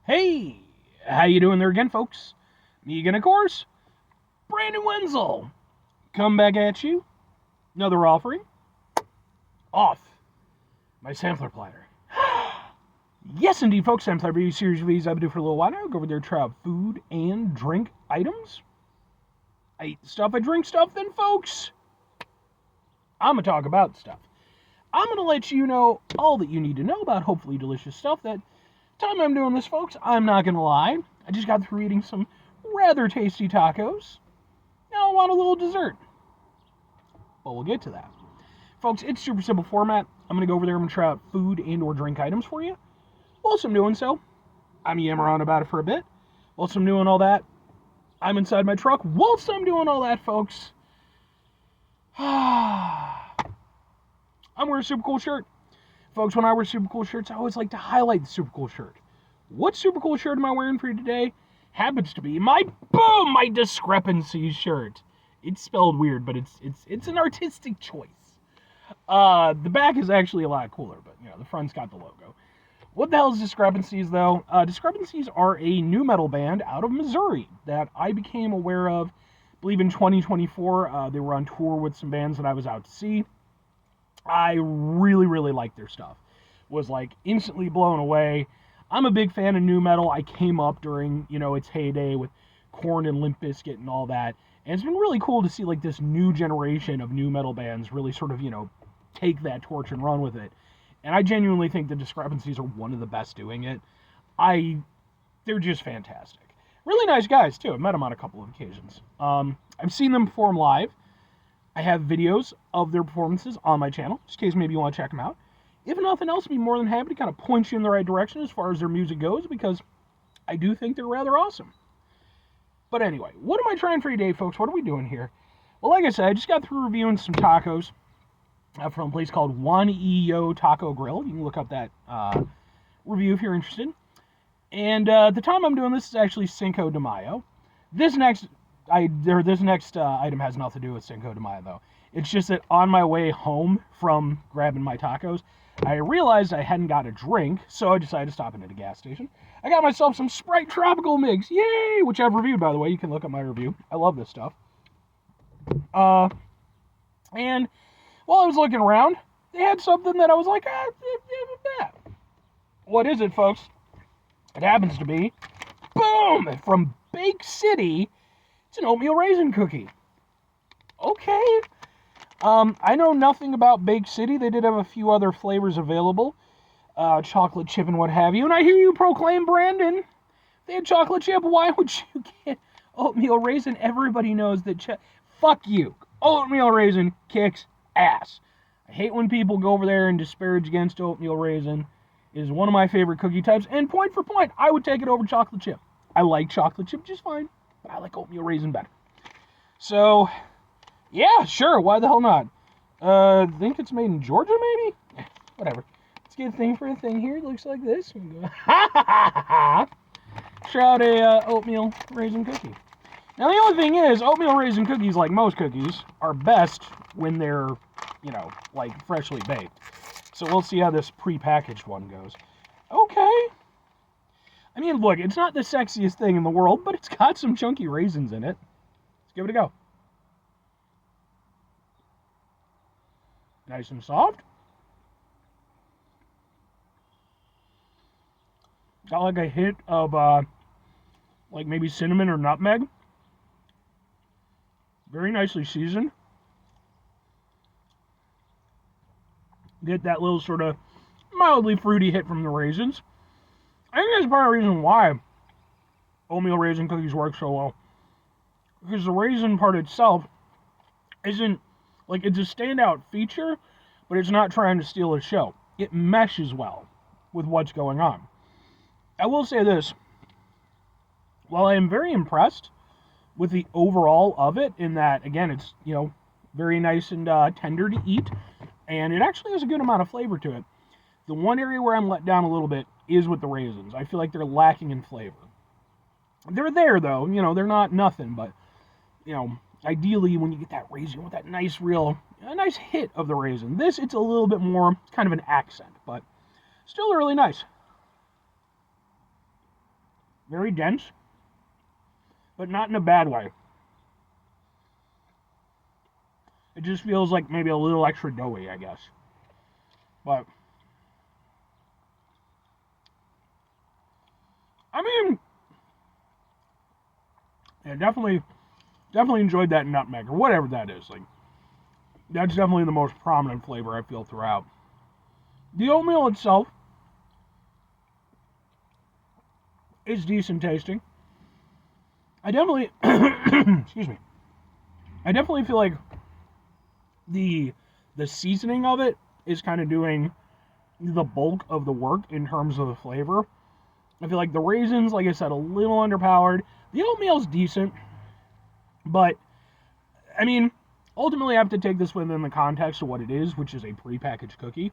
Hey, how you doing there again, folks? Me again, of course, Brandon Wenzel. Come back at you. Another offering. Off my sampler platter. Yes, indeed, folks. Sampler review series reviews I've been doing for a little while now. Go over there, try out food and drink items. I eat stuff, I drink stuff, then, folks, I'm going to talk about stuff. I'm going to let you know all that you need to know about hopefully delicious stuff. That time I'm doing this, folks, I'm not going to lie. I just got through eating some rather tasty tacos. Now I want a little dessert. But we'll get to that. Folks, it's super simple format. I'm going to go over there and try out food and or drink items for you. Whilst I'm doing so, I'm yammering on about it for a bit. Whilst I'm doing all that, I'm inside my truck. Whilst I'm doing all that, folks, I'm wearing a super cool shirt. Folks, when I wear super cool shirts, I always like to highlight the super cool shirt. What super cool shirt am I wearing for you today? Happens to be my discrepancy shirt. It's spelled weird, but it's an artistic choice. The back is actually a lot cooler, but the front's got the logo. What the hell is Discrepancies, though? Discrepancies are a new metal band out of Missouri that I became aware of, I believe in 2024. They were on tour with some bands that I was out to see. I really, really liked their stuff. Was like instantly blown away. I'm a big fan of new metal. I came up during, its heyday with Korn and Limp Bizkit and all that. And it's been really cool to see like this new generation of new metal bands really sort of, take that torch and run with it. And I genuinely think the Discrepancies are one of the best doing it. They're just fantastic. Really nice guys too. I've met them on a couple of occasions. I've seen them perform live. I have videos of their performances on my channel, just in case maybe you want to check them out. If nothing else, I'd be more than happy to kind of point you in the right direction as far as their music goes, because I do think they're rather awesome. But anyway, what am I trying for today, folks? What are we doing here? Well, like I said, I just got through reviewing some tacos from a place called Juan Yo Taco Grill. You can look up that review if you're interested. And the time I'm doing this is actually Cinco de Mayo. This next item has nothing to do with Cinco de Mayo, though. It's just that on my way home from grabbing my tacos, I realized I hadn't got a drink, so I decided to stop in at a gas station. I got myself some Sprite Tropical Mix, yay! Which I've reviewed, by the way. You can look at my review. I love this stuff. And while I was looking around, they had something that I was like, what is it, folks? It happens to be, boom, from Bake City. It's an oatmeal raisin cookie. Okay. I know nothing about Bake City. They did have a few other flavors available. Chocolate chip and what have you. And I hear you proclaim, Brandon, they had chocolate chip. Why would you get oatmeal raisin? Everybody knows that fuck you. Oatmeal raisin kicks ass. I hate when people go over there and disparage against oatmeal raisin. It is one of my favorite cookie types. And point for point, I would take it over chocolate chip. I like chocolate chip just fine, but I like oatmeal raisin better. So, yeah, sure, why the hell not? I think it's made in Georgia, maybe? Whatever. Let's get a thing for a thing here. It looks like this. Try out a oatmeal raisin cookie. Now, the only thing is, oatmeal raisin cookies, like most cookies, are best when they're, like freshly baked. So we'll see how this pre-packaged one goes. Okay. I mean, look, it's not the sexiest thing in the world, but it's got some chunky raisins in it. Let's give it a go. Nice and soft. Got like a hit of, like maybe cinnamon or nutmeg. Very nicely seasoned. Get that little sort of mildly fruity hit from the raisins. I think that's part of the reason why oatmeal raisin cookies work so well. Because the raisin part itself isn't, like, it's a standout feature, but it's not trying to steal a show. It meshes well with what's going on. I will say this. While I am very impressed with the overall of it, in that, again, it's, very nice and tender to eat, and it actually has a good amount of flavor to it. The one area where I'm let down a little bit is with the raisins. I feel like they're lacking in flavor. They're there, though. They're not nothing, but, ideally, when you get that raisin, you want that nice, a nice hit of the raisin. This, it's a little bit more, kind of an accent, but still really nice. Very dense, but not in a bad way. It just feels like maybe a little extra doughy, I guess. But, I mean, yeah, definitely enjoyed that nutmeg, or whatever that is. Like, that's definitely the most prominent flavor I feel throughout. The oatmeal itself is decent tasting. I definitely, excuse me, I definitely feel like the seasoning of it is kind of doing the bulk of the work in terms of the flavor. I feel like the raisins, like I said, a little underpowered. The oatmeal's decent, but, I mean, ultimately I have to take this within the context of what it is, which is a prepackaged cookie.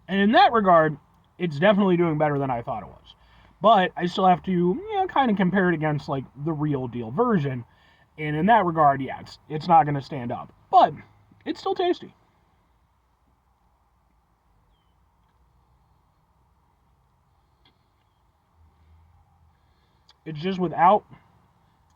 And in that regard, it's definitely doing better than I thought it was. But I still have to, kind of compare it against, like, the real deal version. And in that regard, yeah, it's not going to stand up. But it's still tasty. It's just without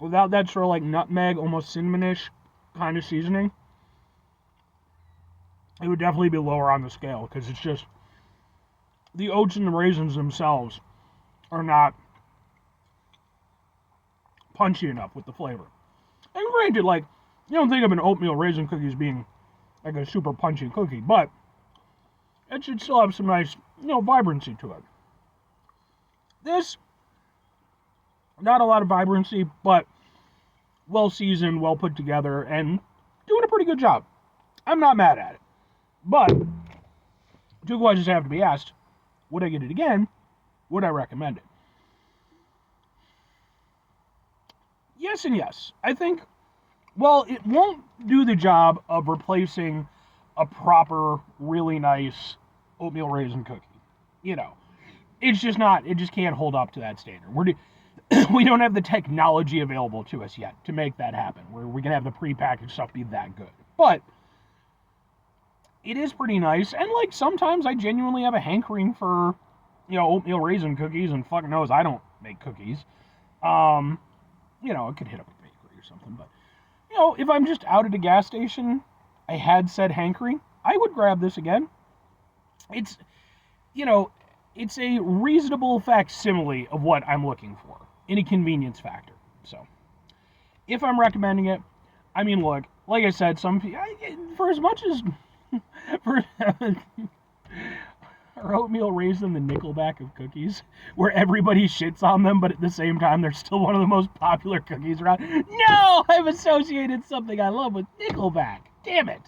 that sort of like nutmeg, almost cinnamonish kind of seasoning, it would definitely be lower on the scale, because it's just the oats and the raisins themselves are not punchy enough with the flavor. And granted, like, you don't think of an oatmeal raisin cookie as being like a super punchy cookie, but it should still have some nice, vibrancy to it. This, not a lot of vibrancy, but well seasoned, well put together, and doing a pretty good job. I'm not mad at it. But two questions have to be asked. Would I get it again? Would I recommend it? Yes and yes. I think, well, it won't do the job of replacing a proper, really nice oatmeal raisin cookie. It's just not, it just can't hold up to that standard. We don't have the technology available to us yet to make that happen, where we can have the prepackaged stuff be that good. But it is pretty nice, and like sometimes I genuinely have a hankering for, oatmeal raisin cookies, and fuck knows I don't make cookies. I could hit up a bakery or something, but if I'm just out at a gas station, I had said hankering, I would grab this again. It's, it's a reasonable facsimile of what I'm looking for in a convenience factor. So, if I'm recommending it, I mean, look, like I said, for as much as for oatmeal raisin, the Nickelback of cookies, where everybody shits on them, but at the same time they're still one of the most popular cookies around. No, I've associated something I love with Nickelback. Damn it.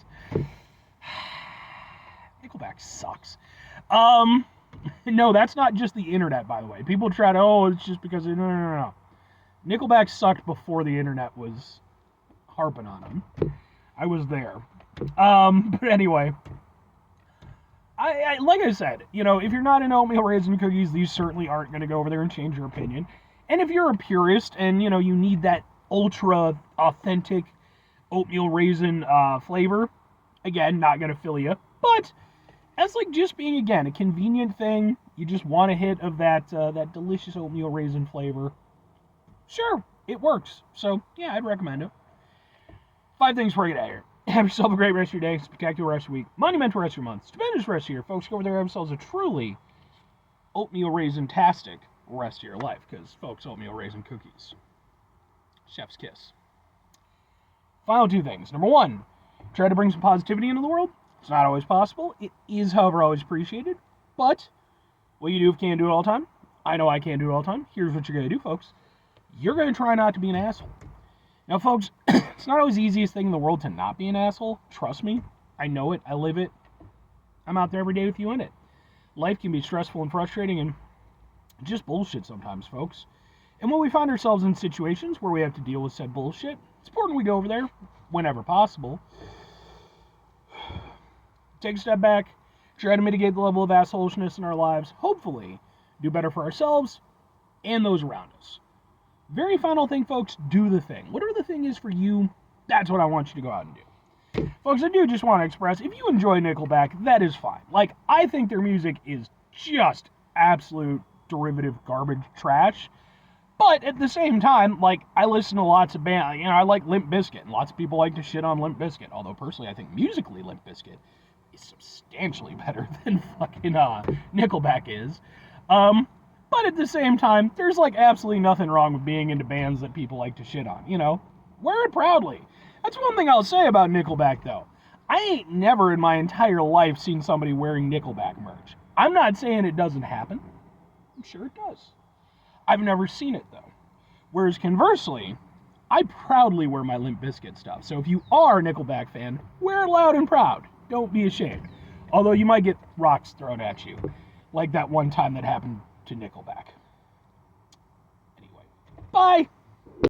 Nickelback sucks. No, that's not just the internet, by the way. People try to, it's just because, no. Nickelback sucked before the internet was harping on them. I was there. But anyway, I like I said, if you're not into oatmeal raisin cookies, these certainly aren't going to go over there and change your opinion. And if you're a purist and, you need that ultra authentic oatmeal raisin flavor, again, not going to fill you. But as like just being, again, a convenient thing, you just want a hit of that delicious oatmeal raisin flavor, sure, it works. So, yeah, I'd recommend it. 5 things for you today. Have yourself a great rest of your day, spectacular rest of your week, monumental rest of your month, stupendous rest of your folks. Go over there and have yourselves a truly oatmeal raisin-tastic rest of your life, because, folks, oatmeal raisin cookies. Chef's kiss. Final 2 things. Number 1, try to bring some positivity into the world. It's not always possible. It is, however, always appreciated. But what you do can't do it all the time. I know I can't do it all the time. Here's what you're going to do, folks. You're going to try not to be an asshole. Now, folks, it's not always the easiest thing in the world to not be an asshole. Trust me. I know it. I live it. I'm out there every day with you in it. Life can be stressful and frustrating and just bullshit sometimes, folks. And when we find ourselves in situations where we have to deal with said bullshit, it's important we go over there whenever possible. Take a step back, try to mitigate the level of assholishness in our lives, hopefully do better for ourselves and those around us. Very final thing, folks, do the thing. Whatever the thing is for you, that's what I want you to go out and do. Folks, I do just want to express, if you enjoy Nickelback, that is fine. Like, I think their music is just absolute derivative garbage trash. But at the same time, like, I listen to lots of bands. You know, I like Limp Bizkit, and lots of people like to shit on Limp Bizkit. Although, personally, I think musically Limp Bizkit is substantially better than fucking Nickelback is. But at the same time, there's, like, absolutely nothing wrong with being into bands that people like to shit on, you know? Wear it proudly. That's one thing I'll say about Nickelback, though. I ain't never in my entire life seen somebody wearing Nickelback merch. I'm not saying it doesn't happen. I'm sure it does. I've never seen it, though. Whereas conversely, I proudly wear my Limp Bizkit stuff. So if you are a Nickelback fan, wear it loud and proud. Don't be ashamed. Although you might get rocks thrown at you. Like that one time that happened to Nickelback. Anyway, bye!